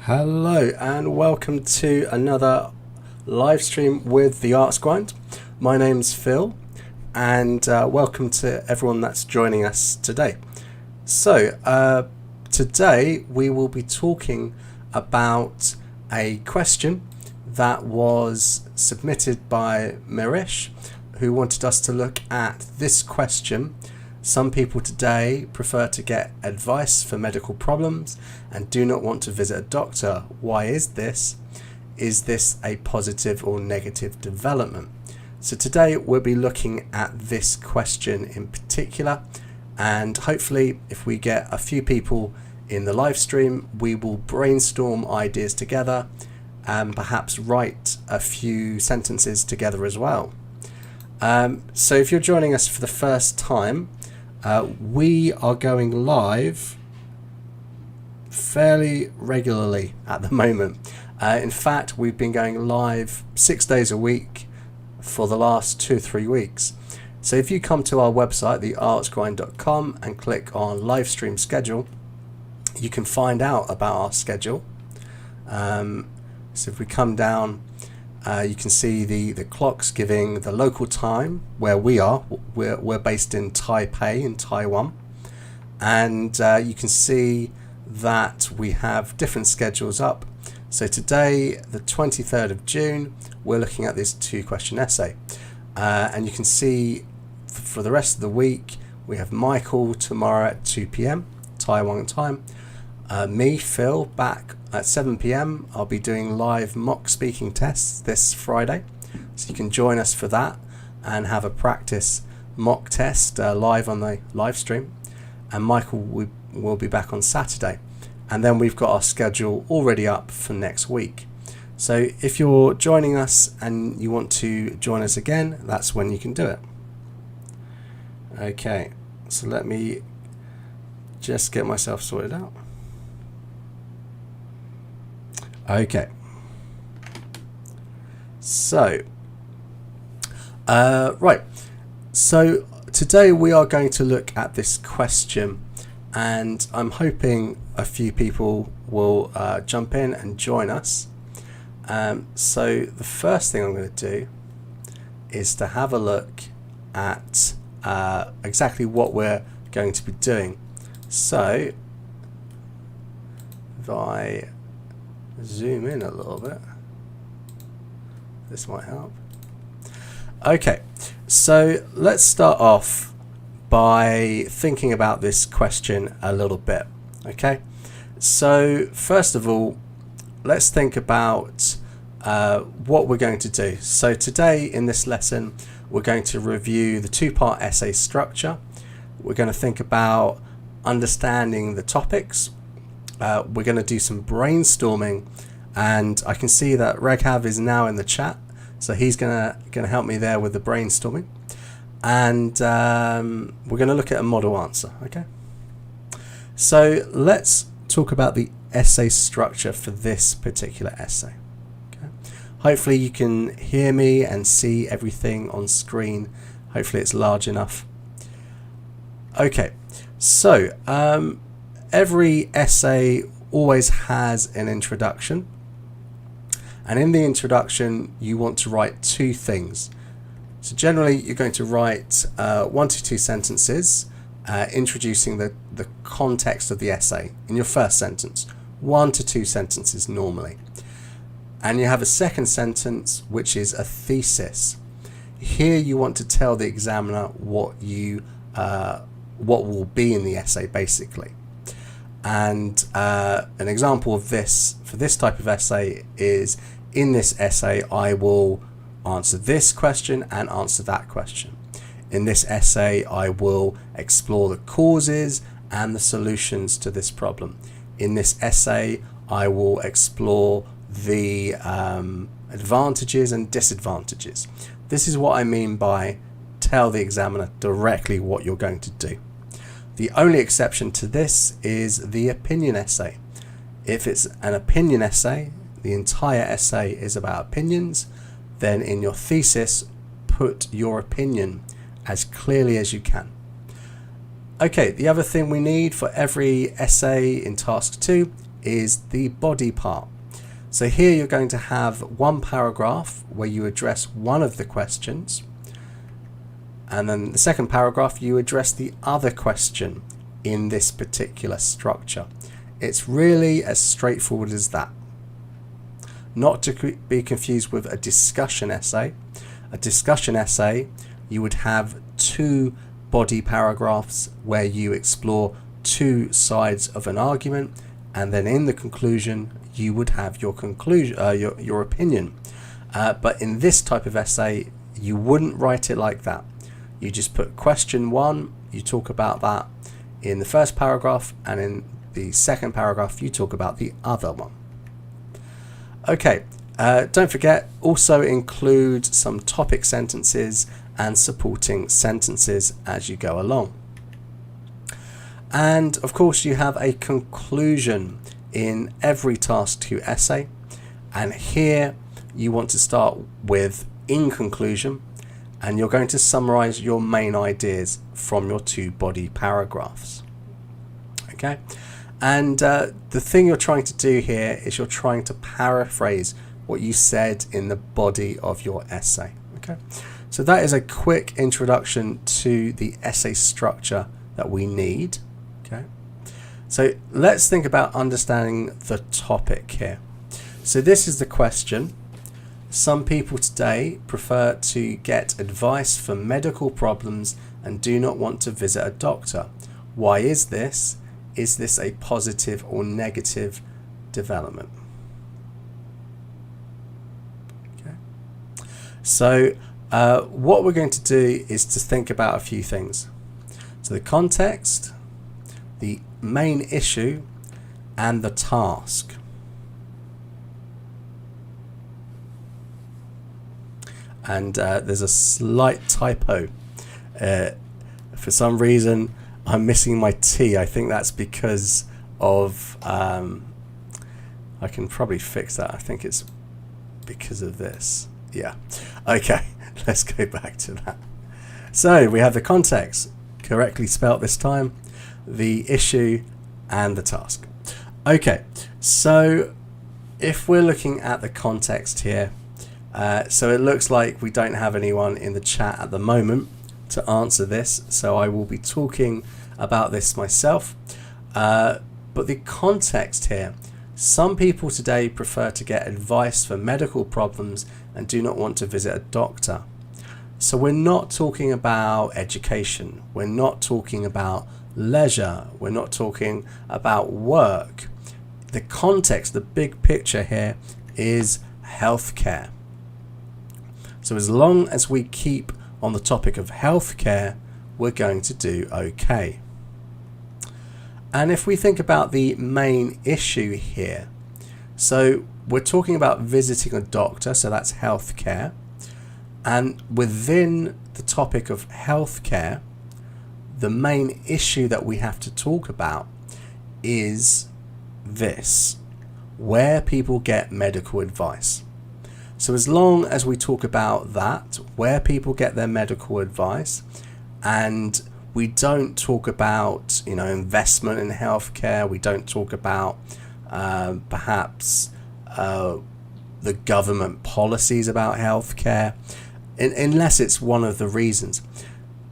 Hello and welcome to another live stream with the IELTS Grind. My name's Phil and welcome to everyone that's joining us today. So today we will be talking about a question that was submitted by Mirish, who wanted us to look at this question. Some people today prefer to get advice for medical problems and do not want to visit a doctor. Why is this? Is this a positive or negative development? So today we'll be looking at this question in particular, and hopefully if we get a few people in the live stream, we will brainstorm ideas together and perhaps write a few sentences together as well. So if you're joining us for the first time, we are going live fairly regularly at the moment. In fact, we've been going live 6 days a week for the last 2-3 weeks. So if you come to our website, the IELTSGrind.com, and click on live stream schedule, you can find out about our schedule. So if we come down, you can see the clocks giving the local time where we are. We're based in Taipei in Taiwan, and you can see that we have different schedules up. So today, the 23rd of June, we're looking at this 2-question essay, and you can see for the rest of the week we have Michael tomorrow at 2 p.m. Taiwan time, me, Phil, back at 7 p.m. I'll be doing live mock speaking tests this Friday, so you can join us for that and have a practice mock test live on the live stream. And Michael will be back on Saturday, and then we've got our schedule already up for next week. So if you're joining us and you want to join us again, that's when you can do it. Okay, so let me just get myself sorted out. Okay, so right, so today we are going to look at this question, and I'm hoping a few people will jump in and join us. So the first thing I'm going to do is to have a look at exactly what we're going to be doing. So if I zoom in a little bit, this might help. Okay, so let's start off by thinking about this question a little bit. Okay, so first of all, let's think about what we're going to do. So today in this lesson, we're going to review the 2-part essay structure. We're going to think about understanding the topics. We're going to do some brainstorming, and I can see that Reghav is now in the chat, so he's going to help me there with the brainstorming, and we're going to look at a model answer. Okay, so let's talk about the essay structure for this particular essay. Okay, hopefully you can hear me and see everything on screen. Hopefully it's large enough. Okay, so every essay always has an introduction, and in the introduction you want to write 2 things. So generally you're going to write 1 to 2 sentences introducing the context of the essay in your first sentence. 1 to 2 sentences normally, and you have a second sentence which is a thesis. Here you want to tell the examiner what will be in the essay basically. And an example of this for this type of essay is, in this essay I will answer this question and answer that question. In this essay I will explore the causes and the solutions to this problem. In this essay I will explore the advantages and disadvantages. This is what I mean by tell the examiner directly what you're going to do. The only exception to this is the opinion essay. If it's an opinion essay, the entire essay is about opinions, then in your thesis, put your opinion as clearly as you can. Okay, the other thing we need for every essay in task 2 is the body part. So here you're going to have one paragraph where you address one of the questions, and then the second paragraph you address the other question in this particular structure. It's really as straightforward as that. Not to be confused with a discussion essay. A discussion essay, you would have two body paragraphs where you explore two sides of an argument, and then in the conclusion you would have your conclusion, your opinion. But in this type of essay, you wouldn't write it like that. You just put question one, you talk about that in the first paragraph, and in the second paragraph you talk about the other one. Okay, don't forget, also include some topic sentences and supporting sentences as you go along. And of course you have a conclusion in every task 2 essay, and here you want to start with in conclusion, and you're going to summarize your main ideas from your 2 body paragraphs. Okay, and the thing you're trying to do here is you're trying to paraphrase what you said in the body of your essay. Okay, so that is a quick introduction to the essay structure that we need. Okay, so let's think about understanding the topic here. So this is the question. Some people today prefer to get advice for medical problems and do not want to visit a doctor. Why is this? Is this a positive or negative development? Okay. So what we're going to do is to think about a few things. So the context, the main issue, and the task. And there's a slight typo. For some reason I'm missing my T. I think that's because of I can probably fix that. I think it's because of this. Yeah, okay. Let's go back to that. So we have the context, correctly spelt this time, the issue, and the task. Okay, so if we're looking at the context here, so it looks like we don't have anyone in the chat at the moment to answer this, so I will be talking about this myself. But the context here, some people today prefer to get advice for medical problems and do not want to visit a doctor. So we're not talking about education, we're not talking about leisure, we're not talking about work. The context, the big picture here is healthcare. So as long as we keep on the topic of healthcare, we're going to do okay. And if we think about the main issue here, so we're talking about visiting a doctor, so that's healthcare. And within the topic of healthcare, the main issue that we have to talk about is this: where people get medical advice. So as long as we talk about that, where people get their medical advice, and we don't talk about, investment in healthcare, we don't talk about perhaps the government policies about healthcare, unless it's one of the reasons.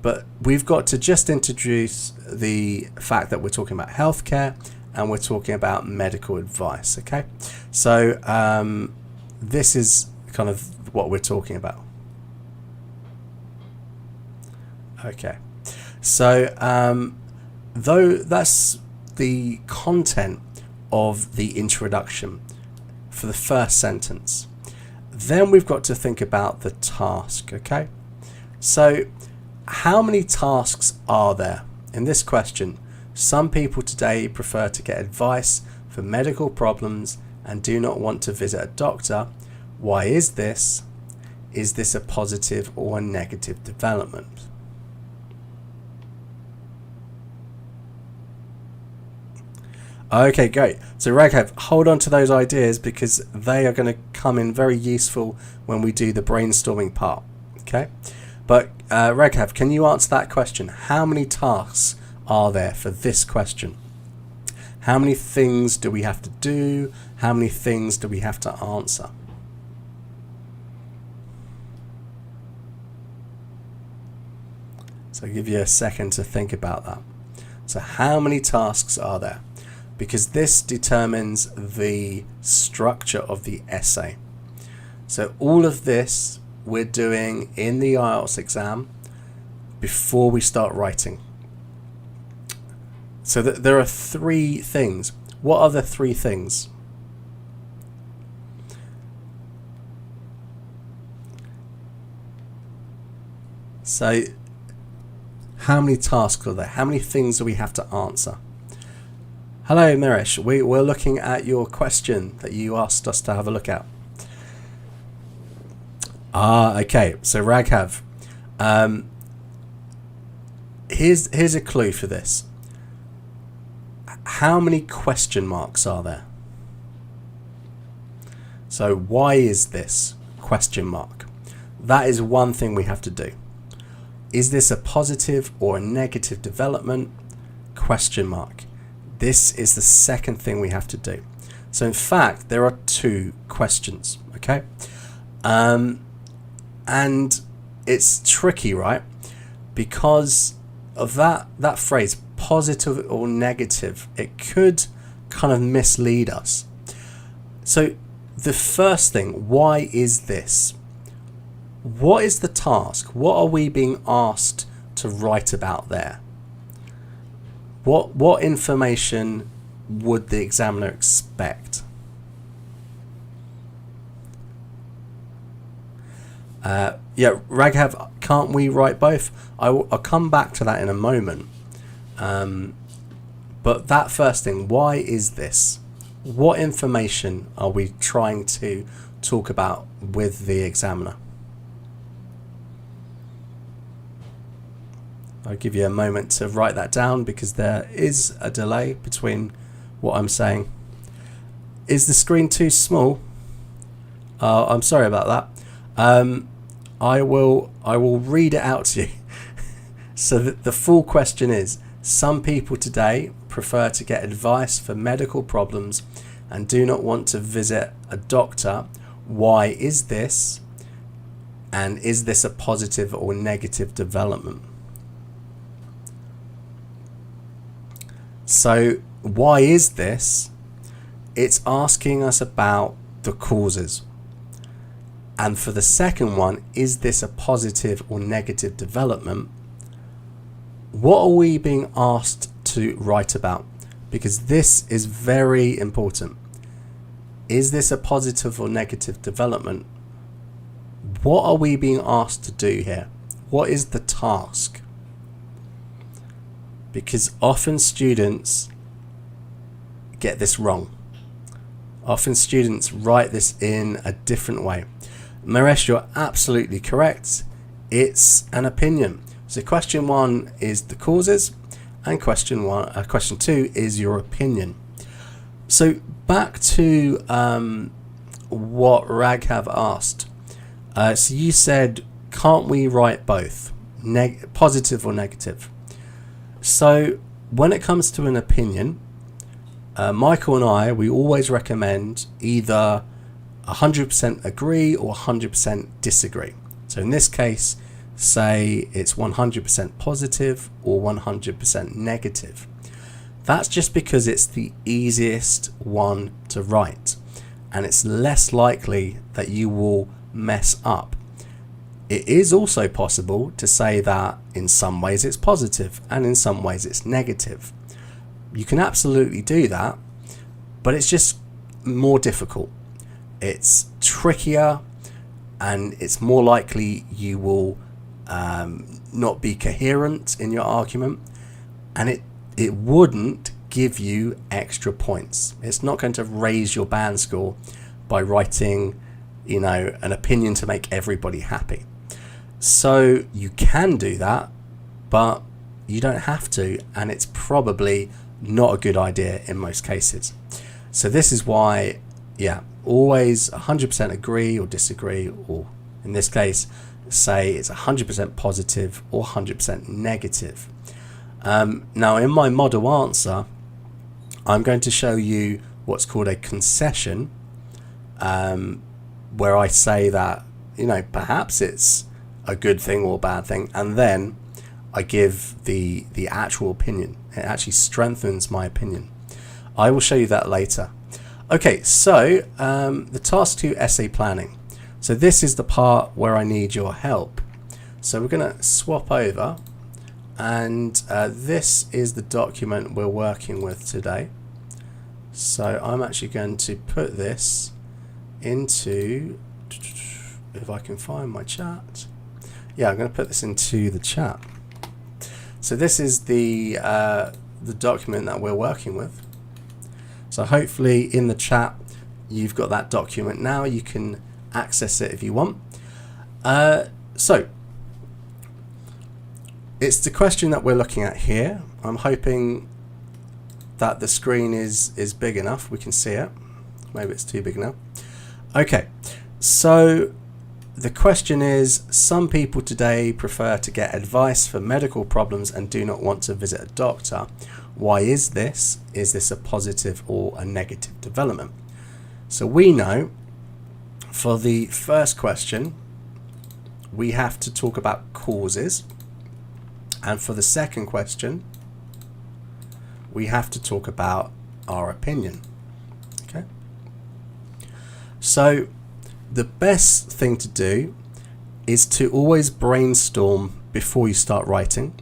But we've got to just introduce the fact that we're talking about healthcare and we're talking about medical advice. Okay, so this is kind of what we're talking about. Okay, so though that's the content of the introduction for the first sentence, then we've got to think about the task. Okay, so how many tasks are there in this question? Some people today prefer to get advice for medical problems and do not want to visit a doctor. Why is this? Is this a positive or a negative development? Okay, great. So Raghav, hold on to those ideas because they are going to come in very useful when we do the brainstorming part. Okay, but Raghav, can you answer that question? How many tasks are there for this question? How many things do we have to do? How many things do we have to answer? So I'll give you a second to think about that. So how many tasks are there? Because this determines the structure of the essay. So all of this we're doing in the IELTS exam before we start writing. So there are 3 things. What are the 3 things? So how many tasks are there? How many things do we have to answer? Hello, Mirish. We're looking at your question that you asked us to have a look at. Okay. So Raghav, here's a clue for this. How many question marks are there? So why is this question mark? That is one thing we have to do. Is this a positive or a negative development? Question mark. This is the second thing we have to do. So in fact, there are 2 questions, okay? And it's tricky, right? Because of that phrase, positive or negative, it could kind of mislead us. So the first thing, why is this? What is the task? What are we being asked to write about there? What information would the examiner expect? Yeah, Raghav, can't we write both? I'll come back to that in a moment. But that first thing, why is this? What information are we trying to talk about with the examiner? I'll give you a moment to write that down because there is a delay between what I'm saying. Is the screen too small? I'm sorry about that. I will read it out to you. So the full question is, some people today prefer to get advice for medical problems and do not want to visit a doctor. Why is this? And is this a positive or negative development? So why is this? It's asking us about the causes. And for the second one, is this a positive or negative development? What are we being asked to write about? Because this is very important. Is this a positive or negative development? What are we being asked to do here? What is the task? Because often students get this wrong. Often students write this in a different way. Maresh, you're absolutely correct. It's an opinion. So question 1 is the causes, and question 2 is your opinion. So back to what Raghav asked. So you said, can't we write both, positive or negative? So when it comes to an opinion, Michael and I, we always recommend either 100% agree or 100% disagree. So in this case, say it's 100% positive or 100% negative. That's just because it's the easiest one to write, and it's less likely that you will mess up. It is also possible to say that in some ways it's positive and in some ways it's negative. You can absolutely do that, but it's just more difficult. It's trickier, and it's more likely you will not be coherent in your argument, and it wouldn't give you extra points. It's not going to raise your band score by writing, an opinion to make everybody happy. So you can do that, but you don't have to, and it's probably not a good idea in most cases. So this is why, always 100% agree or disagree, or in this case, say it's 100% positive or 100% negative. Now in my model answer, I'm going to show you what's called a concession, where I say that, you know, perhaps it's a good thing or a bad thing, and then I give the actual opinion. It actually strengthens my opinion. I will show you that later. Okay, so the task 2 essay planning. So this is the part where I need your help. So we're going to swap over, and this is the document we're working with today. So I'm actually going to put this into, if I can find my chat. Yeah, I'm going to put this into the chat. So this is the document that we're working with. So hopefully in the chat you've got that document now. You can access it if you want. So it's the question that we're looking at here. I'm hoping that the screen is big enough. We can see it. Maybe it's too big now. Okay, so the question is, some people today prefer to get advice for medical problems and do not want to visit a doctor. Why is this? Is this a positive or a negative development? So we know for the first question, we have to talk about causes. And for the second question, we have to talk about our opinion. Okay. So the best thing to do is to always brainstorm before you start writing.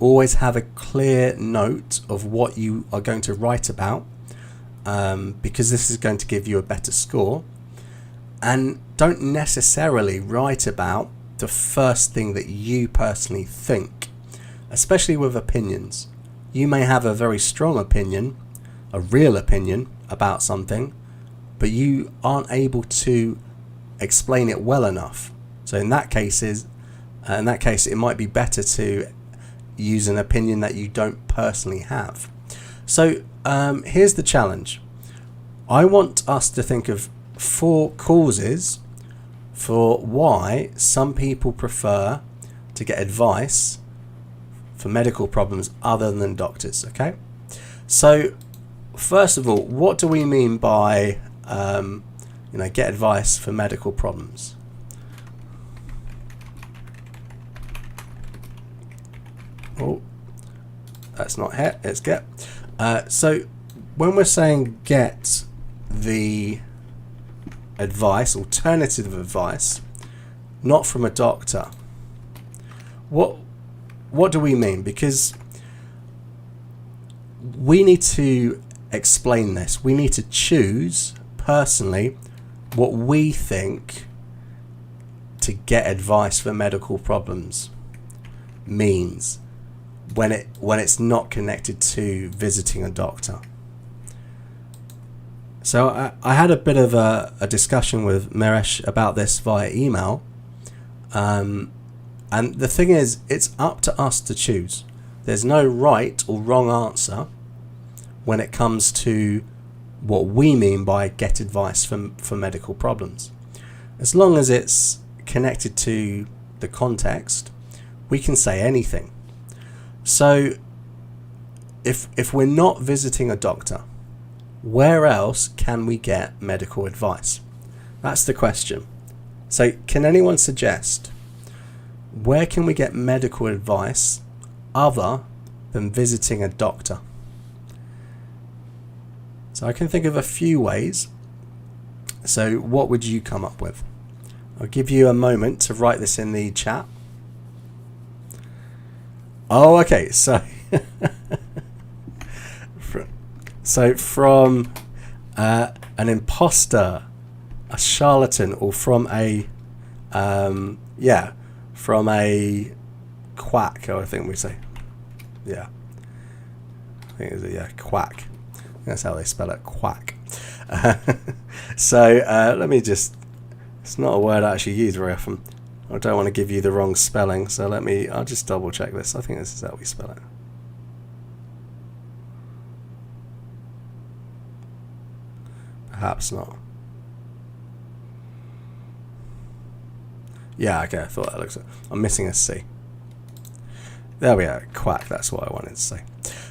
Always have a clear note of what you are going to write about, because this is going to give you a better score. And don't necessarily write about the first thing that you personally think, especially with opinions. You may have a very strong opinion, a real opinion about something, but you aren't able to explain it well enough. So in that case, it might be better to use an opinion that you don't personally have. So here's the challenge. I want us to think of 4 causes for why some people prefer to get advice for medical problems other than doctors. Okay, so first of all, what do we mean by get advice for medical problems? Oh, that's not hit, it's get. So when we're saying get the advice, alternative advice, not from a doctor, what do we mean? Because we need to explain this. We need to choose personally what we think to get advice for medical problems means when it's not connected to visiting a doctor. So I had a bit of a discussion with Meresh about this via email, and the thing is, it's up to us to choose. There's no right or wrong answer when it comes to what we mean by get advice for medical problems. As long as it's connected to the context, we can say anything. So if we're not visiting a doctor, where else can we get medical advice? That's the question. So can anyone suggest, where can we get medical advice other than visiting a doctor? So I can think of a few ways. So what would you come up with? I'll give you a moment to write this in the chat. Oh, okay. So, from an imposter, a charlatan, or from a quack, I think we say. Yeah. I think it's quack. That's how they spell it, quack. So let me just, it's not a word I actually use very often. I don't want to give you the wrong spelling, so I'll just double check this. I think this is how we spell it. Perhaps not. Yeah, okay, I thought that looks, I'm missing a C. There we are, quack, that's what I wanted to say.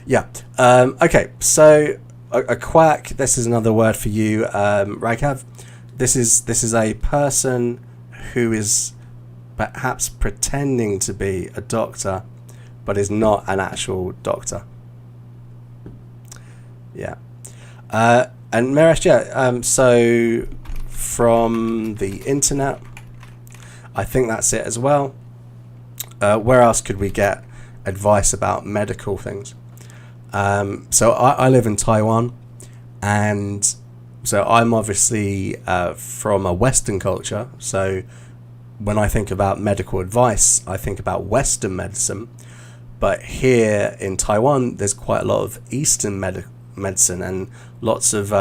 Yeah, okay, so a quack, this is another word for you, Raghav. This is a person who is perhaps pretending to be a doctor, but is not an actual doctor. Yeah. And Meresh, yeah, so from the internet, I think that's it as well. Where else could we get advice about medical things? So I live in Taiwan, and so I'm obviously from a Western culture. So when I think about medical advice, I think about Western medicine. But here in Taiwan, there's quite a lot of Eastern medicine and lots of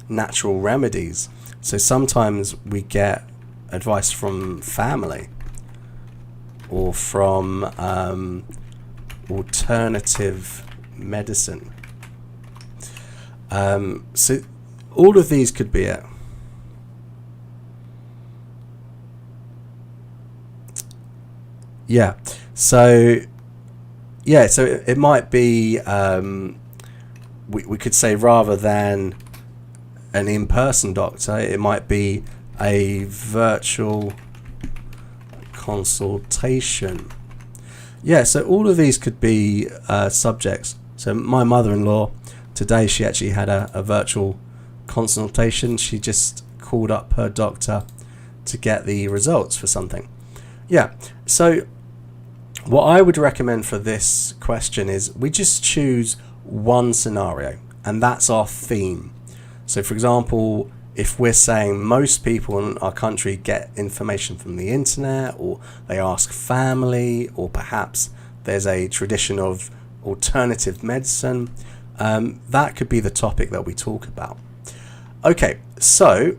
natural remedies. So sometimes we get advice from family or from alternative medicine. So all of these could be it. Yeah. So it might be we could say, rather than an in-person doctor, it might be a virtual consultation. Yeah, so all of these could be subjects. So my mother-in-law, today she actually had a virtual consultation. She just called up her doctor to get the results for something. Yeah, so what I would recommend for this question is we just choose one scenario, and that's our theme. So for example, if we're saying most people in our country get information from the internet, or they ask family, or perhaps there's a tradition of alternative medicine, that could be the topic that we talk about. Okay, so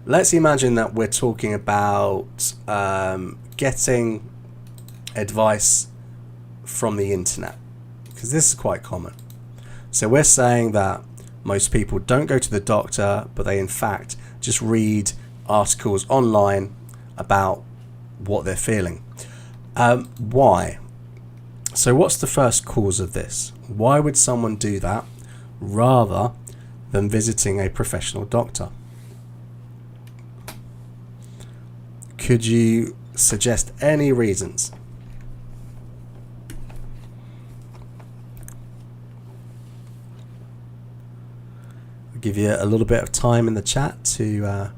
let's imagine that we're talking about getting advice from the internet, because this is quite common. So we're saying that most people don't go to the doctor, but they in fact just read articles online about what they're feeling. Why? So what's the first cause of this? Why would someone do that rather than visiting a professional doctor? Could you suggest any reasons? I'll give you a little bit of time in the chat to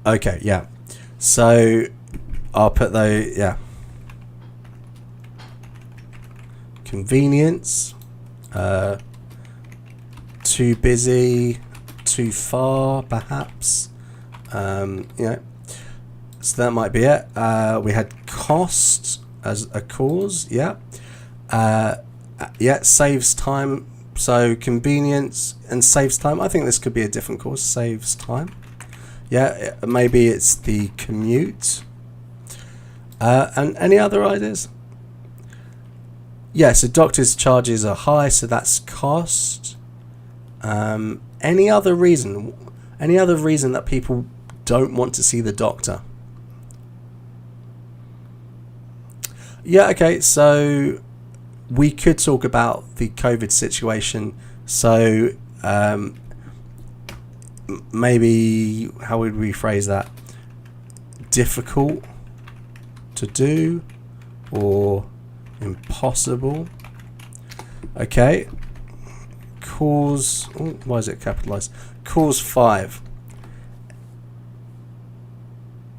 okay, yeah. So I'll put those, yeah. Convenience, too busy, too far, perhaps. So that might be it. We had cost as a cause, yeah. Yeah, saves time. So convenience and saves time. I think this could be a different cause. Saves time. Yeah, maybe it's the commute. And any other ideas? Yeah, so doctors' charges are high, so that's cost. Any other reason? Any other reason that people don't want to see the doctor? Yeah, okay, so we could talk about the COVID situation. So maybe, how would we phrase that? Difficult to do, or impossible. Okay. Cause, why is it capitalized? Cause 5.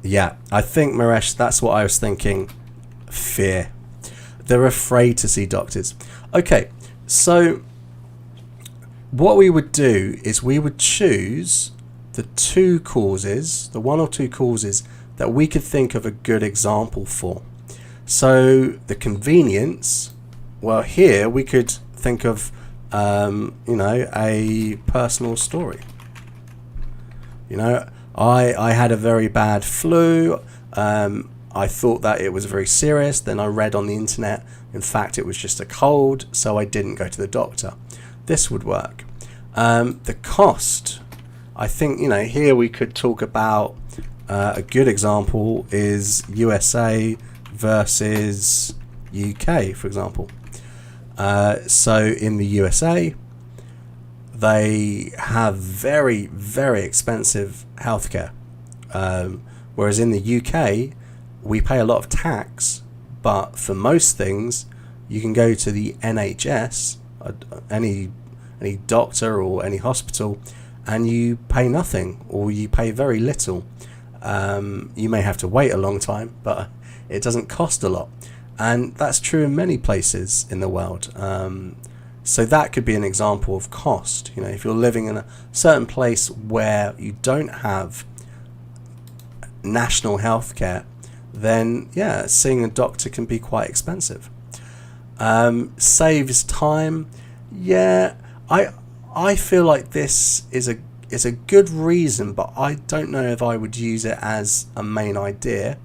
Yeah, I think, Maresh, that's what I was thinking. Fear. They're afraid to see doctors. Okay, so what we would do is we would choose the two causes, the one or two causes that we could think of a good example for. So the convenience, well, here we could think of, a personal story. I had a very bad flu. I thought that it was very serious. Then I read on the internet, in fact, it was just a cold, so I didn't go to the doctor. This would work. The cost, I think, you know, here we could talk about a good example is USA versus UK, for example. So in the USA, they have very, very expensive healthcare. Whereas in the UK, we pay a lot of tax, but for most things, you can go to the NHS, any doctor or any hospital, and you pay nothing, or you pay very little. You may have to wait a long time, but it doesn't cost a lot. And that's true in many places in the world. So that could be an example of cost. You know, if you're living in a certain place where you don't have national health care, then yeah, seeing a doctor can be quite expensive. Saves time. Yeah, I feel like this is a good reason, but I don't know if I would use it as a main idea.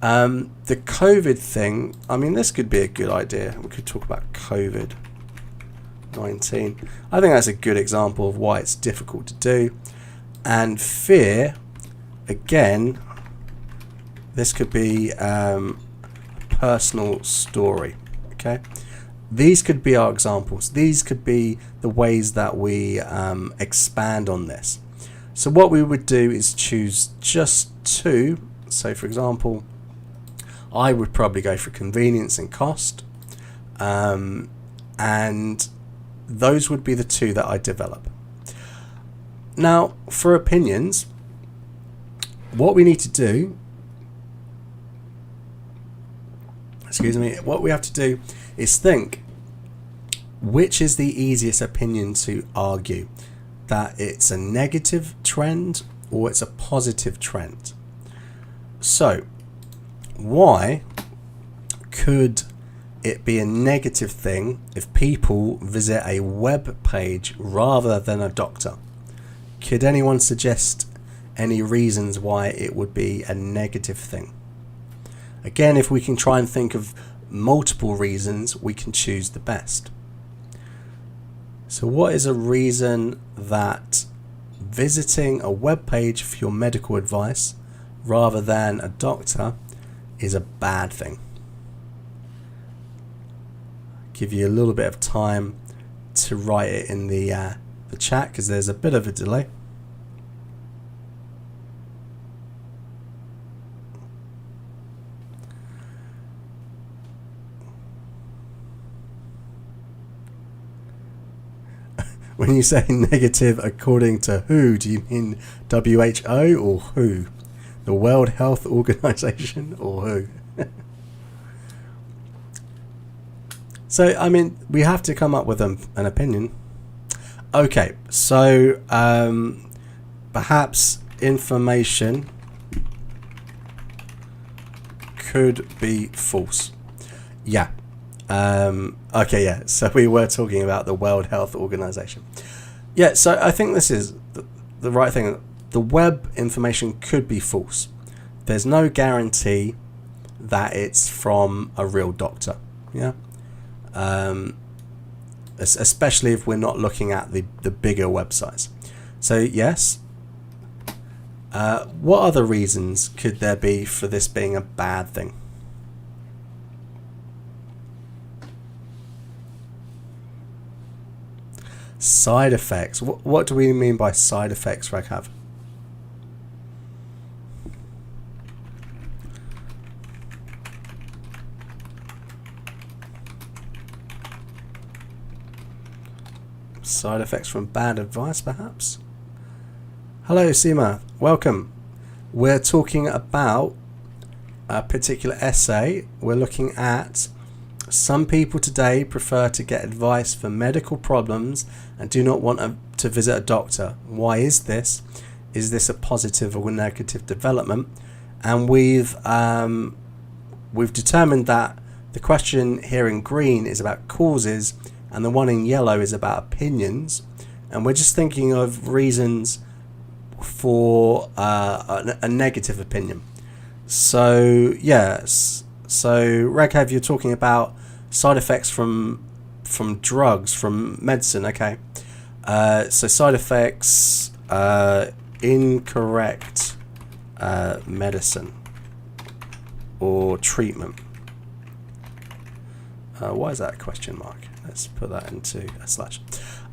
The COVID thing, I mean, this could be a good idea. We could talk about COVID-19. I think that's a good example of why it's difficult to do. And fear, again, this could be a personal story. Okay, these could be our examples. These could be the ways that we expand on this. So what we would do is choose just two. So for example, I would probably go for convenience and cost, and those would be the two that I develop. Now for opinions, what we need to do, what we have to do is think which is the easiest opinion to argue, that it's a negative trend or it's a positive trend. So why could it be a negative thing if people visit a web page rather than a doctor? Could anyone suggest any reasons why it would be a negative thing? Again, if we can try and think of multiple reasons, we can choose the best. So what is a reason that visiting a web page for your medical advice rather than a doctor is a bad thing? Give you a little bit of time to write it in the chat, because there's a bit of a delay. When you say negative according to who, do you mean WHO or who? The World Health Organization or who? So, I mean, we have to come up with an opinion. Okay, so perhaps information could be false. Yeah. Okay, yeah, so we were talking about the World Health Organization. Yeah, so I think this is the right thing. The web information could be false. There's no guarantee that it's from a real doctor. Yeah. Especially if we're not looking at the bigger websites. So yes. What other reasons could there be for this being a bad thing? Side effects. What do we mean by side effects, Raghav? Side effects from bad advice, perhaps? Hello, Seema. Welcome. We're talking about a particular essay. We're looking at some people today prefer to get advice for medical problems and do not want to visit a doctor. Why is this? Is this a positive or negative development? And we've determined that the question here in green is about causes and the one in yellow is about opinions. And we're just thinking of reasons for a negative opinion. So yes, so Raghav, you're talking about side effects from drugs, from medicine. Okay, so side effects incorrect medicine or treatment. Why is that a question mark? Let's put that into a slash.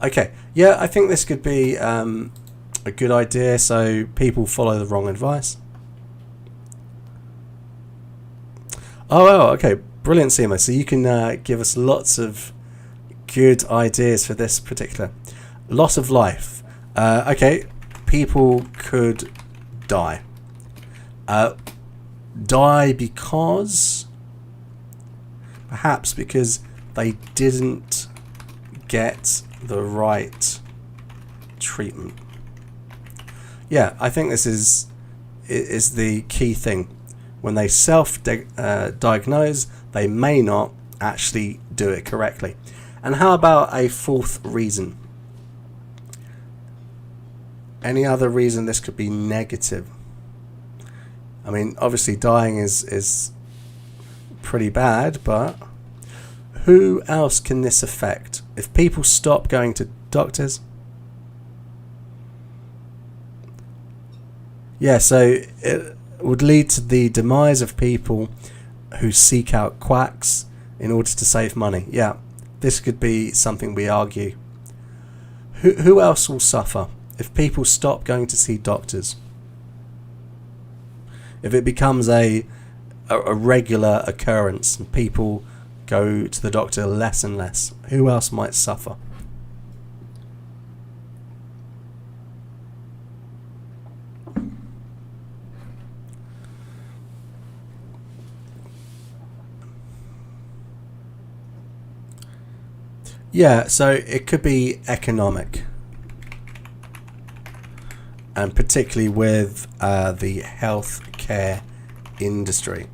Okay, yeah, I think this could be a good idea. So people follow the wrong advice. Oh, okay, brilliant, Seema. So you can give us lots of good ideas for this particular. Loss of life. Okay, people could die. Die because, perhaps because they didn't get the right treatment. Yeah, I think this is the key thing. When they self-diagnose, they may not actually do it correctly. And how about a fourth reason? Any other reason this could be negative? I mean, obviously dying is pretty bad, but who else can this affect? If people stop going to doctors? Yeah, so it would lead to the demise of people who seek out quacks in order to save money. Yeah, this could be something we argue. Who else will suffer if people stop going to see doctors? If it becomes a regular occurrence and people go to the doctor less and less, who else might suffer? Yeah, so it could be economic, and particularly with the healthcare industry.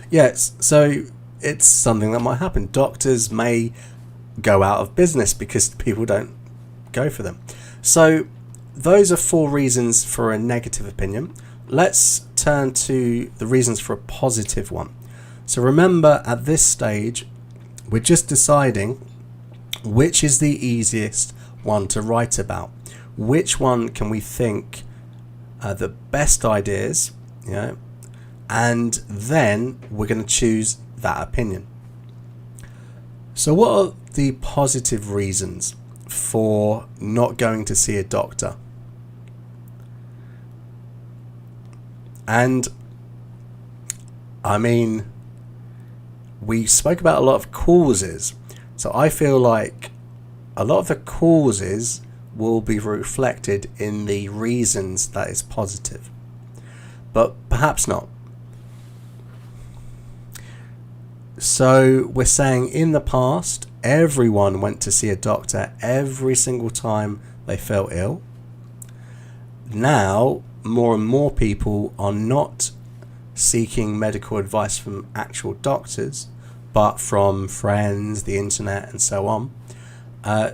Yes, so it's something that might happen. Doctors may go out of business because people don't go for them. So those are 4 reasons for a negative opinion. Let's turn to the reasons for a positive one. So remember, at this stage, we're just deciding which is the easiest one to write about. Which one can we think the best ideas, you know, and then we're going to choose that opinion. So what are the positive reasons for not going to see a doctor? And I mean, we spoke about a lot of causes, so I feel like a lot of the causes will be reflected in the reasons that is positive, but perhaps not. So we're saying in the past, everyone went to see a doctor every single time they felt ill. Now, more and more people are not seeking medical advice from actual doctors, but from friends, the internet, and so on.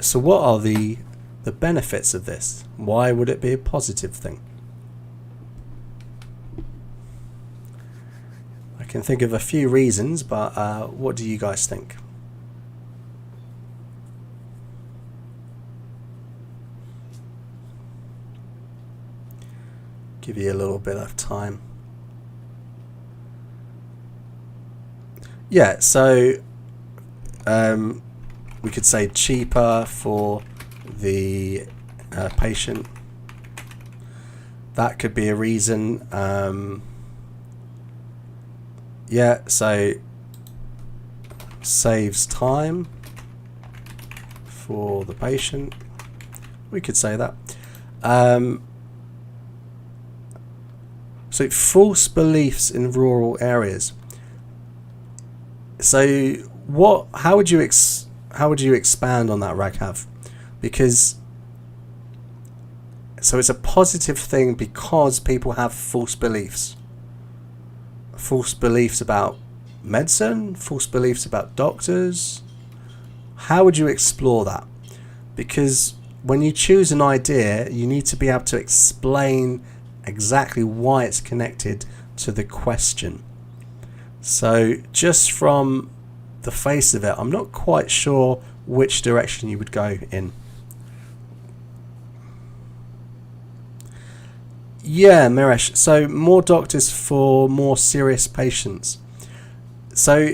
So what are the benefits of this? Why would it be a positive thing? I can think of a few reasons, but what do you guys think? Give you a little bit of time. Yeah, so we could say cheaper for the patient. That could be a reason. Yeah, so saves time for the patient. We could say that. So false beliefs in rural areas. So how would you expand on that, Raghav? Because so it's a positive thing because people have false beliefs about medicine, false beliefs about doctors. How would you explore that? Because when you choose an idea, you need to be able to explain exactly why it's connected to the question. So just from the face of it, I'm not quite sure which direction you would go in. Yeah, Miresh. So more doctors for more serious patients. So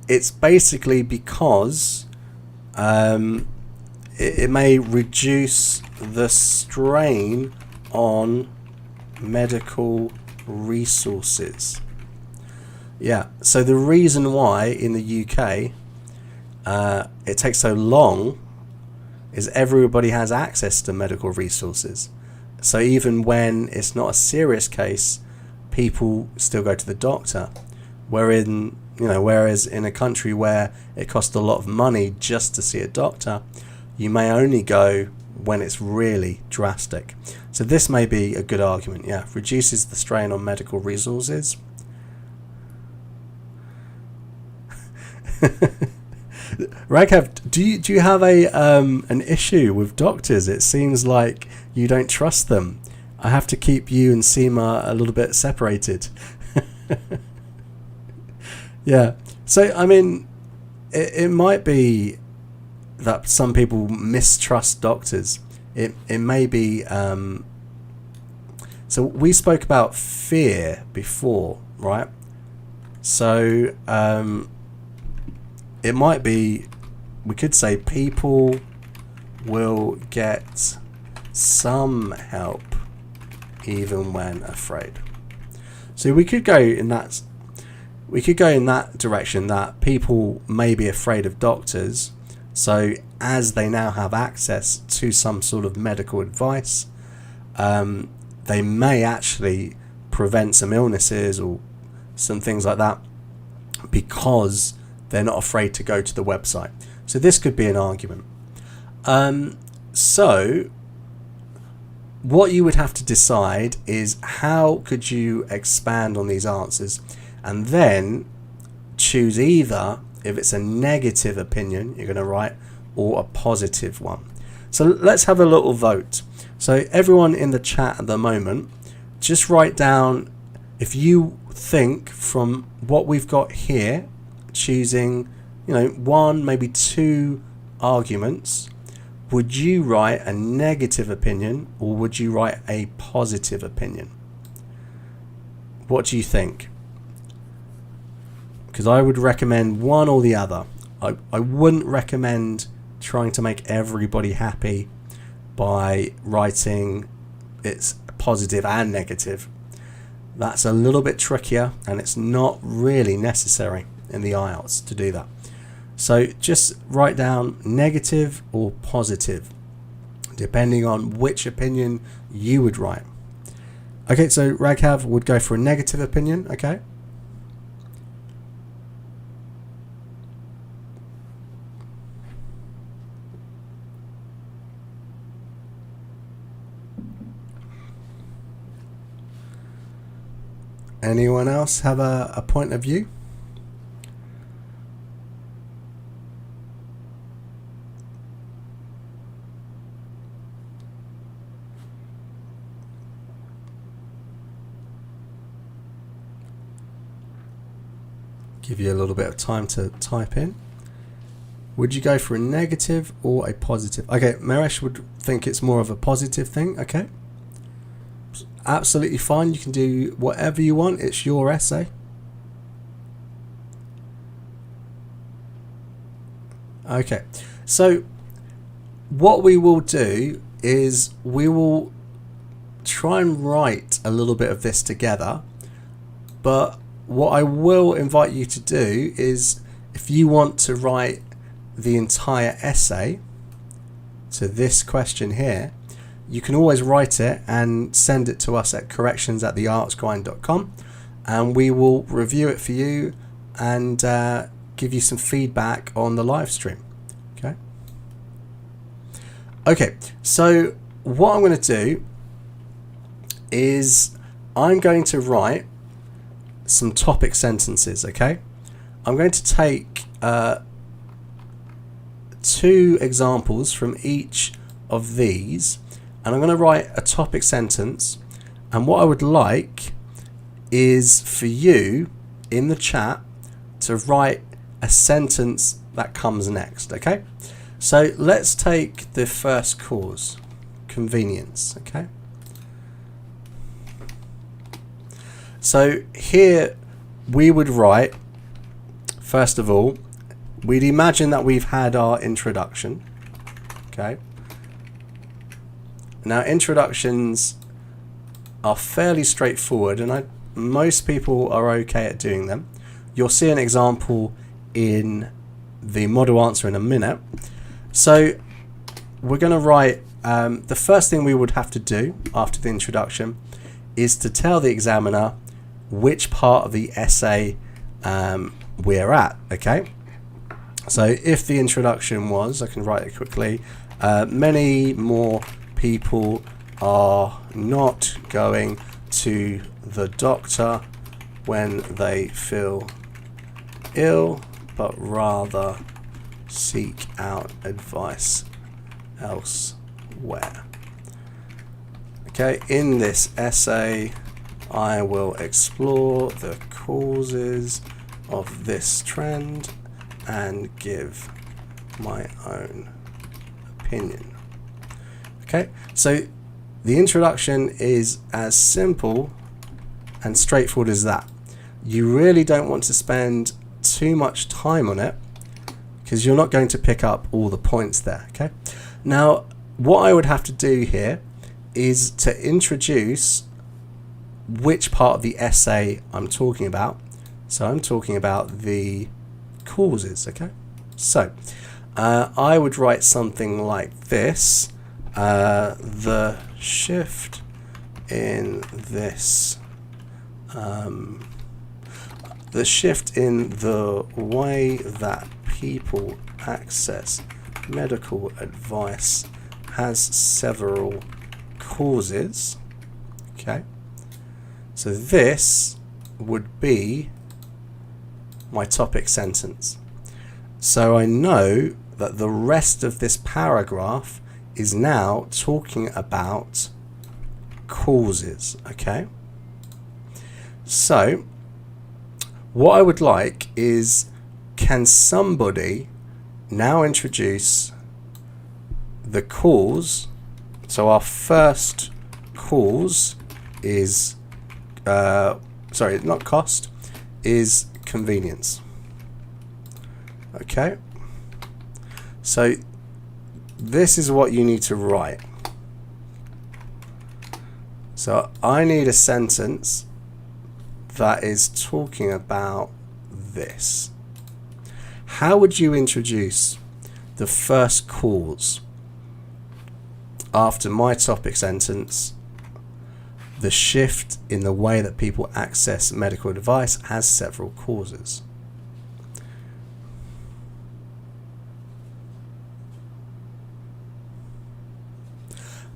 it's basically because it may reduce the strain on medical resources. Yeah, so the reason why in the UK it takes so long is everybody has access to medical resources. So even when it's not a serious case, people still go to the doctor. Whereas in a country where it costs a lot of money just to see a doctor, you may only go when it's really drastic. So this may be a good argument. Yeah, reduces the strain on medical resources. Raghav, do you have an issue with doctors? It seems like you don't trust them. I have to keep you and Seema a little bit separated. Yeah. So I mean, it might be that some people mistrust doctors. It may be. So we spoke about fear before, right? So it might be, we could say people will get some help even when afraid. So we could go in that direction, that people may be afraid of doctors. So as they now have access to some sort of medical advice, they may actually prevent some illnesses or some things like that because they're not afraid to go to the website. So this could be an argument. So what you would have to decide is how could you expand on these answers, and then choose either if it's a negative opinion you're going to write or a positive one. So let's have a little vote. So everyone in the chat at the moment, just write down if you think from what we've got here, choosing, one, maybe two arguments, would you write a negative opinion or would you write a positive opinion? What do you think? Because I would recommend one or the other. I wouldn't recommend trying to make everybody happy by writing it's positive and negative. That's a little bit trickier and it's not really necessary in the IELTS to do that. So just write down negative or positive depending on which opinion you would write. Okay, so Raghav would go for a negative opinion. Okay. Anyone else have a point of view? Give you a little bit of time to type in. Would you go for a negative or a positive? Okay, Maresh would think it's more of a positive thing. Okay. Absolutely fine. You can do whatever you want. It's your essay. Okay. So what we will do is we will try and write a little bit of this together. But what I will invite you to do is, if you want to write the entire essay to this question here, you can always write it and send it to us at corrections@theieltsgrind.com, and we will review it for you and give you some feedback on the live stream. Okay, so what I'm going to do is I'm going to write some topic sentences. Okay, I'm going to take two examples from each of these, and I'm going to write a topic sentence, and what I would like is for you in the chat to write a sentence that comes next. Okay, so let's take the first cause, convenience. Okay, So here we would write, first of all, we'd imagine that we've had our introduction. Okay. Now introductions are fairly straightforward, and most people are okay at doing them. You'll see an example in the model answer in a minute. So we're going to write, the first thing we would have to do after the introduction is to tell the examiner which part of the essay we're at. Okay. So if the introduction was, I can write it quickly, many more people are not going to the doctor when they feel ill, but rather seek out advice elsewhere. Okay, in this essay, I will explore the causes of this trend and give my own opinion. Okay, so the introduction is as simple and straightforward as that. You really don't want to spend too much time on it because you're not going to pick up all the points there. Okay, now what I would have to do here is to introduce which part of the essay I'm talking about. So I'm talking about the causes. Okay, so I would write something like this. The shift in this, the shift in the way that people access medical advice has several causes. Okay, so this would be my topic sentence. So I know that the rest of this paragraph is now talking about causes. Okay, so what I would like is, can somebody now introduce the cause? So our first cause is sorry, not cost, is convenience. Okay, so this is what you need to write. So I need a sentence that is talking about this. How would you introduce the first cause after my topic sentence? The shift in the way that people access medical advice has several causes.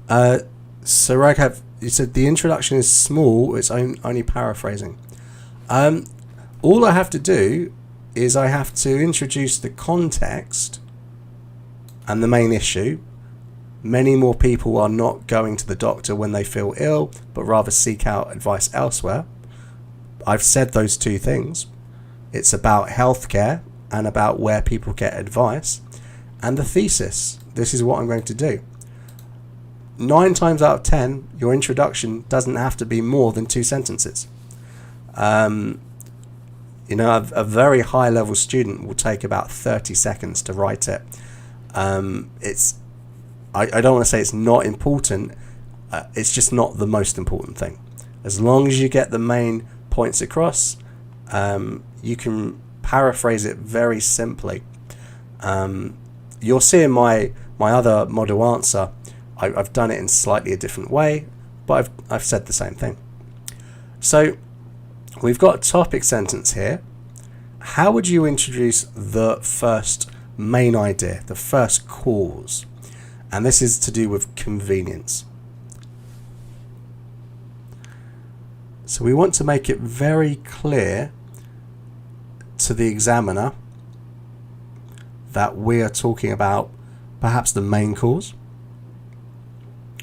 So Raghav, you said the introduction is small, it's only paraphrasing. All I have to do is I have to introduce the context and the main issue. Many more people are not going to the doctor when they feel ill, but rather seek out advice elsewhere. I've said those two things. It's about healthcare and about where people get advice. And the thesis, this is what I'm going to do. 9 times out of 10, your introduction doesn't have to be more than 2 sentences. You know, a very high level student will take about 30 seconds to write it. I don't want to say it's not important. It's just not the most important thing. As long as you get the main points across, you can paraphrase it very simply. You'll see in my other model answer, I've done it in slightly a different way, but I've said the same thing. So we've got a topic sentence here. How would you introduce the first main idea, the first cause? And this is to do with convenience. So we want to make it very clear to the examiner that we are talking about perhaps the main cause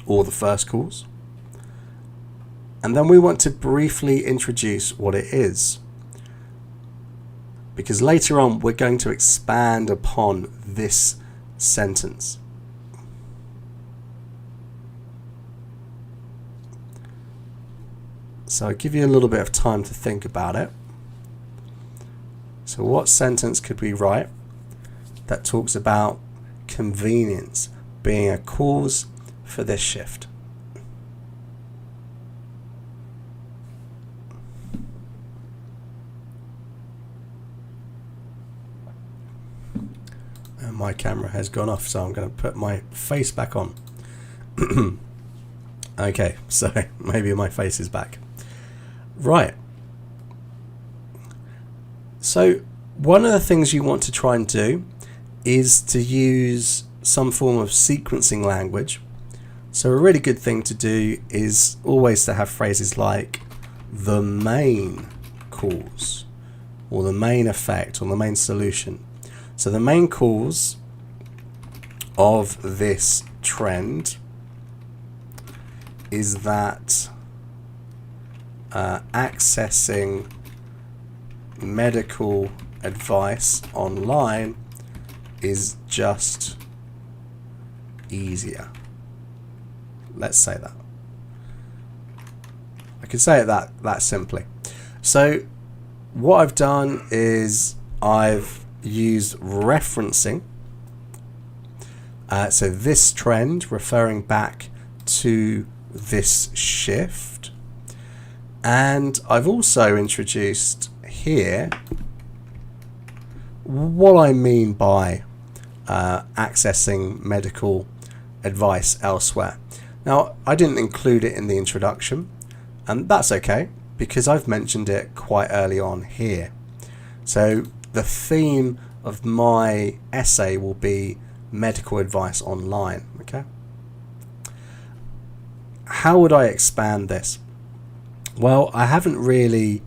or the first cause. And then we want to briefly introduce what it is, because later on we're going to expand upon this sentence. So I'll give you a little bit of time to think about it. So what sentence could we write that talks about convenience being a cause for this shift? And my camera has gone off, so I'm going to put my face back on. Okay, so maybe my face is back. Right. So one of the things you want to try and do is to use some form of sequencing language. So a really good thing to do is always to have phrases like the main cause, or the main effect, or the main solution. So the main cause of this trend is that accessing medical advice online is just easier. Let's say that. I could say it that simply. So what I've done is I've used referencing. So this trend referring back to this shift, and I've also introduced here what I mean by accessing medical advice elsewhere. Now, I didn't include it in the introduction, and that's okay because I've mentioned it quite early on here. So the theme of my essay will be medical advice online. Okay. How would I expand this? Well, I haven't really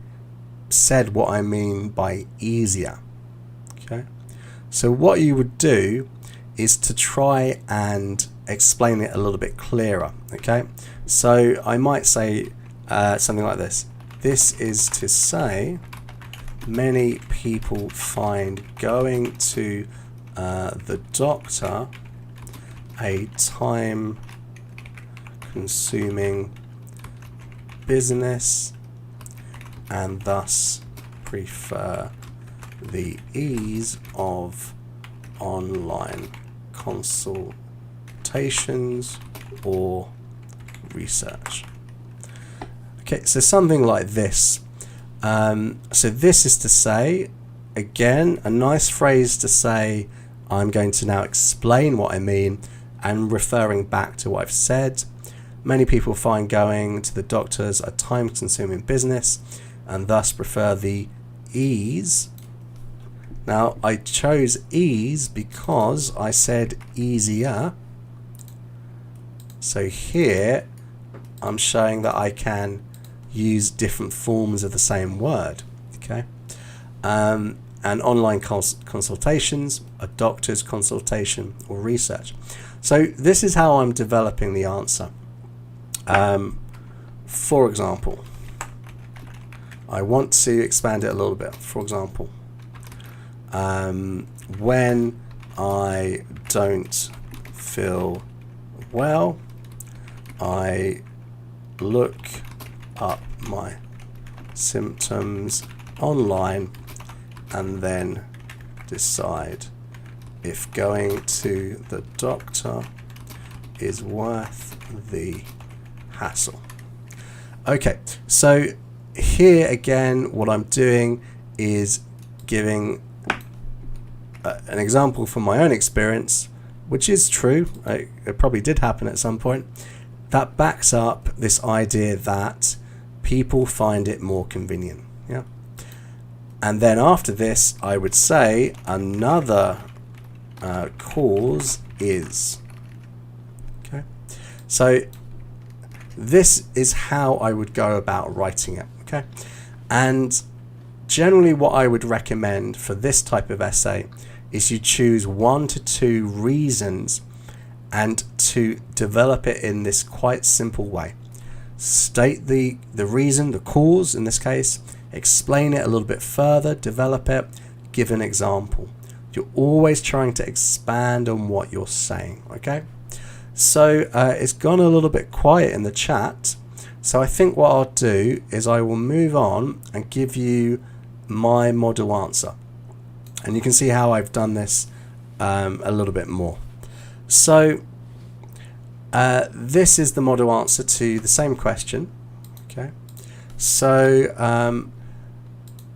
said what I mean by easier. Okay. So what you would do is to try and explain it a little bit clearer. Okay. So I might say something like this. This is to say, many people find going to the doctor a time-consuming business and thus prefer the ease of online consultations or research. Okay, so something like this. So this is to say, again, a nice phrase to say, I'm going to now explain what I mean and referring back to what I've said. Many people find going to the doctors a time-consuming business and thus prefer the ease. Now, I chose ease because I said easier. So here, I'm showing that I can use different forms of the same word. Okay. And online consultations, a doctor's consultation, or research. So this is how I'm developing the answer. For example, I want to expand it a little bit. For example, when I don't feel well, I look up my symptoms online and then decide if going to the doctor is worth the hassle. Okay, so here again what I'm doing is giving an example from my own experience, which is true. It probably did happen at some point. That backs up this idea that people find it more convenient. Yeah. And then after this, I would say another cause is. Okay. So this is how I would go about writing it. Okay. And generally what I would recommend for this type of essay is you choose 1 to 2 reasons and to develop it in this quite simple way. State the reason, the cause in this case, explain it a little bit further, develop it, give an example. You're always trying to expand on what you're saying, okay? So it's gone a little bit quiet in the chat. So I think what I'll do is I will move on and give you my model answer. And you can see how I've done this a little bit more. So this is the model answer to the same question. Okay. So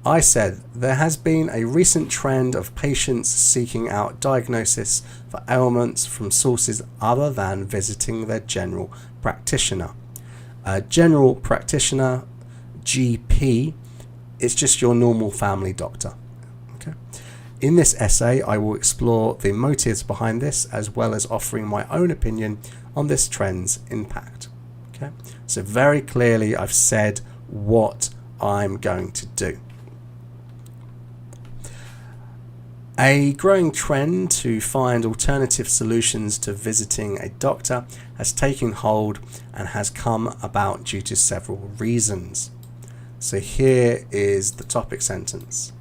I said there has been a recent trend of patients seeking out diagnosis for ailments from sources other than visiting their general practitioner. General practitioner, GP, is just your normal family doctor. Okay. In this essay, I will explore the motives behind this, as well as offering my own opinion on this trend's impact. Okay. So very clearly, I've said what I'm going to do. A growing trend to find alternative solutions to visiting a doctor has taken hold and has come about due to several reasons. So here is the topic sentence.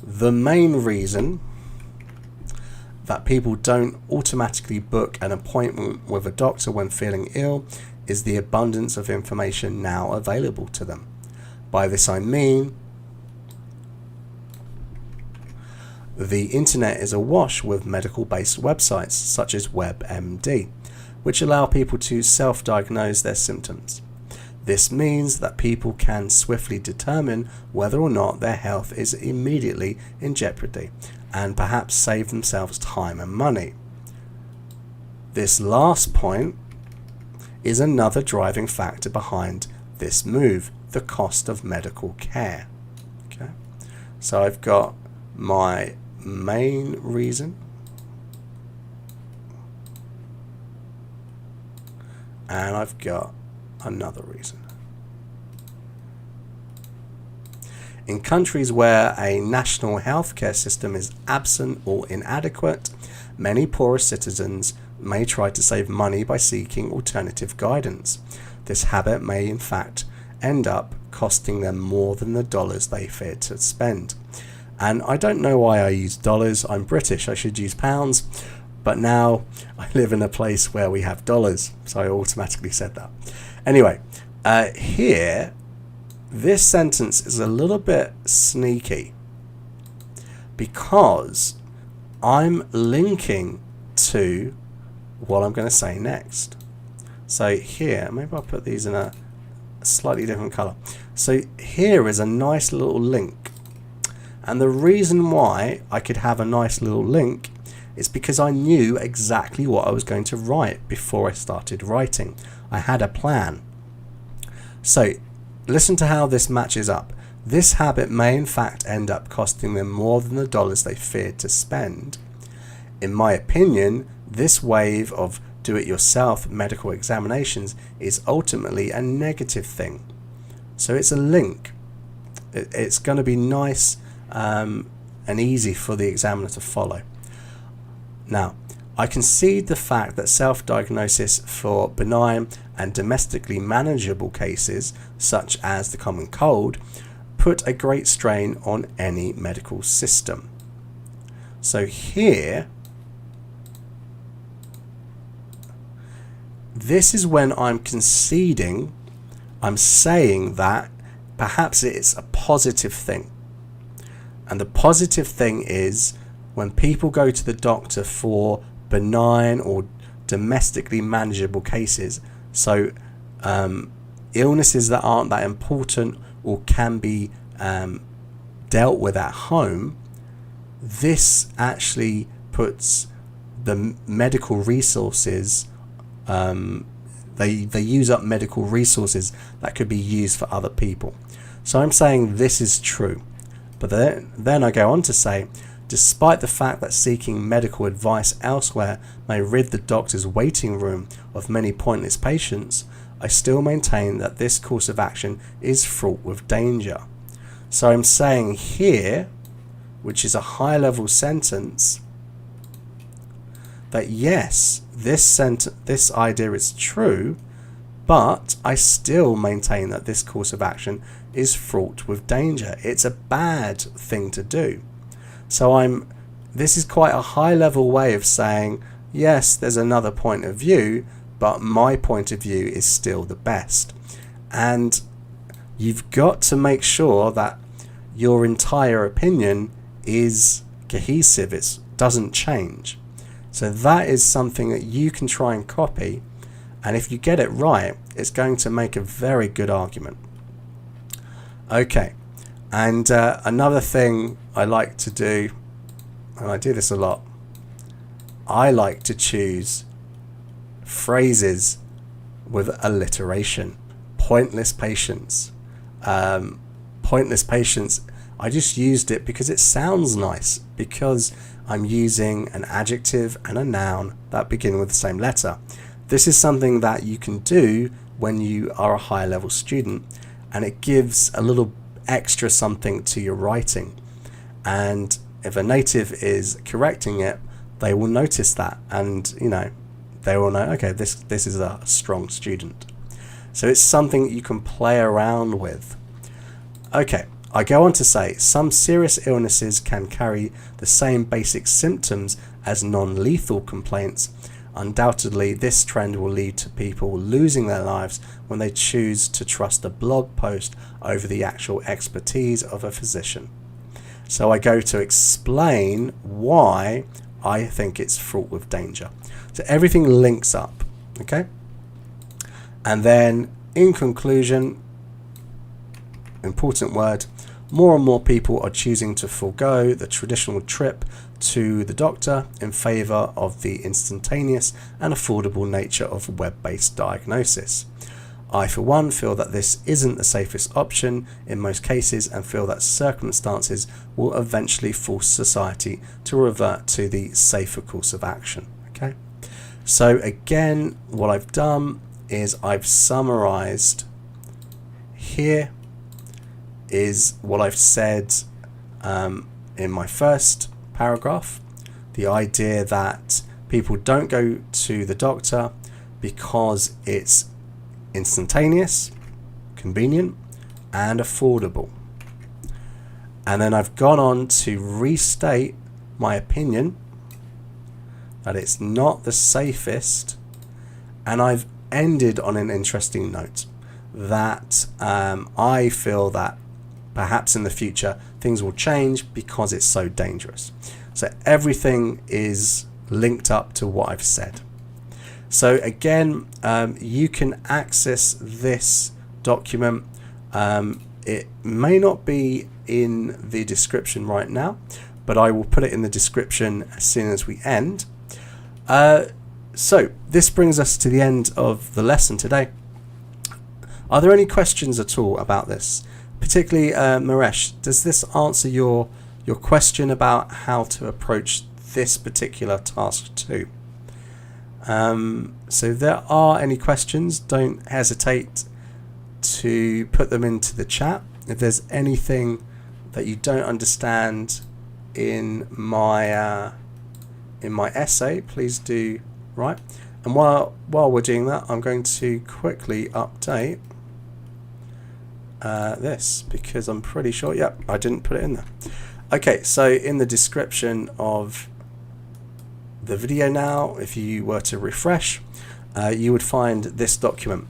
The main reason that people don't automatically book an appointment with a doctor when feeling ill is the abundance of information now available to them. By this I mean, the internet is awash with medical-based websites such as WebMD, which allow people to self-diagnose their symptoms. This means that people can swiftly determine whether or not their health is immediately in jeopardy and perhaps save themselves time and money. This last point is another driving factor behind this move, the cost of medical care. Okay, so I've got my main reason and I've got another reason. In countries where a national healthcare system is absent or inadequate, many poorer citizens may try to save money by seeking alternative guidance. This habit may in fact end up costing them more than the dollars they feared to spend. And I don't know why I use dollars. I'm British, I should use pounds, but now I live in a place where we have dollars, so I automatically said that. Anyway, here, this sentence is a little bit sneaky because I'm linking to what I'm going to say next. So here, maybe I'll put these in a slightly different color. So here is a nice little link. And the reason why I could have a nice little link is because I knew exactly what I was going to write before I started writing. I had a plan. So listen to how this matches up. This habit may in fact end up costing them more than the dollars they feared to spend. In my opinion, this wave of do-it-yourself medical examinations is ultimately a negative thing. So it's a link. It's going to be nice and easy for the examiner to follow. Now, I concede the fact that self-diagnosis for benign and domestically manageable cases, such as the common cold, put a great strain on any medical system. So here, this is when I'm conceding, I'm saying that perhaps it's a positive thing. And the positive thing is when people go to the doctor for benign or domestically manageable cases, so illnesses that aren't that important or can be dealt with at home, this actually puts the medical resources, they use up medical resources that could be used for other people. So I'm saying this is true. But then I go on to say, despite the fact that seeking medical advice elsewhere may rid the doctor's waiting room of many pointless patients, I still maintain that this course of action is fraught with danger. So I'm saying here, which is a high-level sentence, that yes, this idea is true, but I still maintain that this course of action is fraught with danger. It's a bad thing to do. So this is quite a high level way of saying, yes, there's another point of view, but my point of view is still the best. And you've got to make sure that your entire opinion is cohesive, it doesn't change. So that is something that you can try and copy, and if you get it right, it's going to make a very good argument. Okay, and another thing I like to do, and I do this a lot, I like to choose phrases with alliteration. Pointless patience. Pointless patience, I just used it because it sounds nice, because I'm using an adjective and a noun that begin with the same letter. This is something that you can do when you are a higher level student, and it gives a little extra something to your writing. And if a native is correcting it, they will notice that, and they will know, okay, this is a strong student. So it's something you can play around with. Okay, I go on to say, some serious illnesses can carry the same basic symptoms as non-lethal complaints. Undoubtedly, this trend will lead to people losing their lives when they choose to trust a blog post over the actual expertise of a physician. So I go to explain why I think it's fraught with danger. So everything links up, okay? And then in conclusion, important word, more and more people are choosing to forego the traditional trip to the doctor in favor of the instantaneous and affordable nature of web-based diagnosis. I, for one, feel that this isn't the safest option in most cases, and feel that circumstances will eventually force society to revert to the safer course of action. Okay, so again, what I've done is I've summarized here is what I've said in my first paragraph, the idea that people don't go to the doctor because it's instantaneous, convenient, and affordable. And then I've gone on to restate my opinion that it's not the safest, and I've ended on an interesting note that I feel that perhaps in the future things will change because it's so dangerous. So everything is linked up to what I've said. So again, you can access this document. It may not be in the description right now, but I will put it in the description as soon as we end. So this brings us to the end of the lesson today. Are there any questions at all about this? Particularly Maresh, does this answer your question about how to approach this particular task too? So if there are any questions, don't hesitate to put them into the chat. If there's anything that you don't understand in my essay, please do write. And while we're doing that, I'm going to quickly update this, because I'm pretty sure, yep, I didn't put it in there. Okay, so in the description of the video now, if you were to refresh, you would find this document.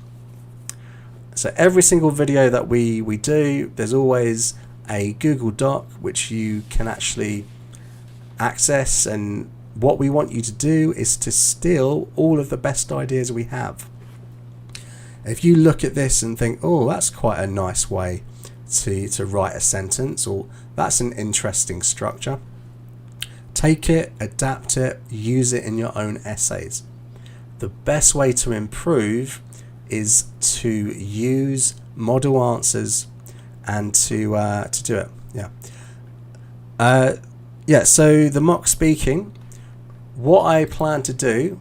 So every single video that we do, there's always a Google Doc which you can actually access, and what we want you to do is to steal all of the best ideas we have. If you look at this and think, oh, that's quite a nice way to write a sentence, or that's an interesting structure, take it, adapt it, use it in your own essays. The best way to improve is to use model answers and to do it. Yeah. So the mock speaking, what I plan to do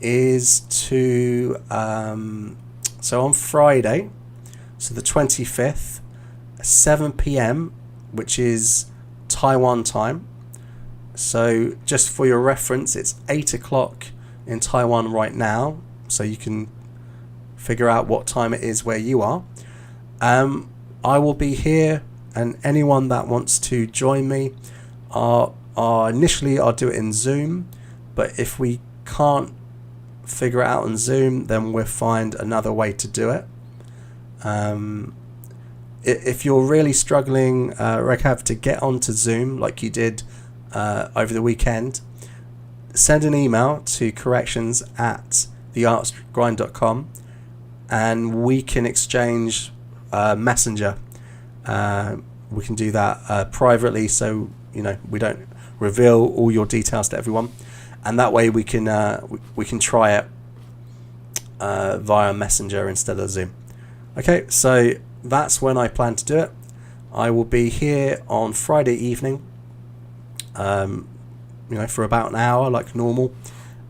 is to so on Friday, so the 25th, 7 p.m, which is Taiwan time. So just for your reference, it's 8 o'clock in Taiwan right now, so you can figure out what time it is where you are. I will be here, and anyone that wants to join me, initially I'll do it in Zoom, but if we can't figure it out on Zoom, then we'll find another way to do it. If you're really struggling, Rekav, to get onto Zoom like you did over the weekend, send an email to corrections@theartsgrind.com and we can exchange Messenger. We can do that privately, so we don't reveal all your details to everyone, and that way we can try it via Messenger instead of Zoom. Okay, so that's when I plan to do it. I will be here on Friday evening, for about an hour like normal,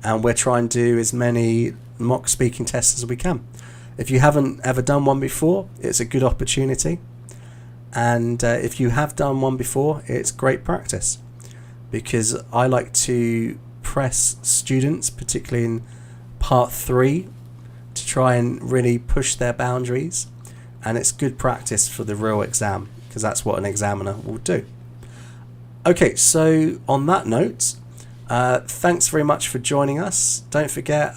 and we're trying to do as many mock speaking tests as we can. If you haven't ever done one before, it's a good opportunity, and if you have done one before, it's great practice, because I like to press students, particularly in part 3, to try and really push their boundaries, and it's good practice for the real exam, because that's what an examiner will do. Okay, so on that note, thanks very much for joining us. Don't forget,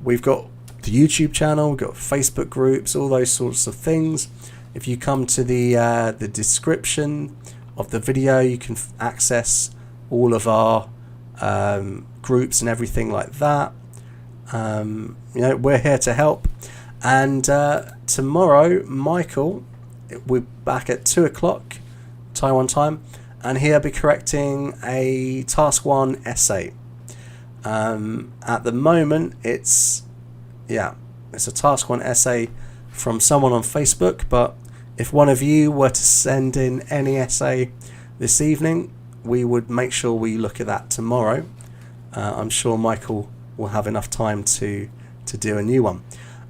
we've got the YouTube channel, we've got Facebook groups, all those sorts of things. If you come to the description of the video, you can access all of our groups and everything like that. We're here to help. And tomorrow, Michael, we're back at 2 o'clock Taiwan time, and he'll be correcting a task 1 essay. At the moment, it's a task 1 essay from someone on Facebook, but if one of you were to send in any essay this evening, we would make sure we look at that tomorrow. I'm sure Michael will have enough time to do a new one.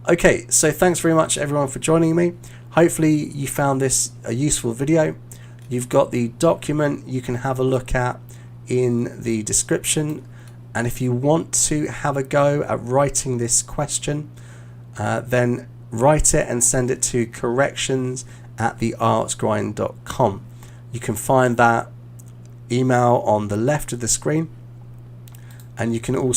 Okay, so thanks very much everyone for joining me. Hopefully you found this a useful video. You've got the document you can have a look at in the description, and if you want to have a go at writing this question, then write it and send it to corrections@theartsgrind.com. You can find that email on the left of the screen, and you can also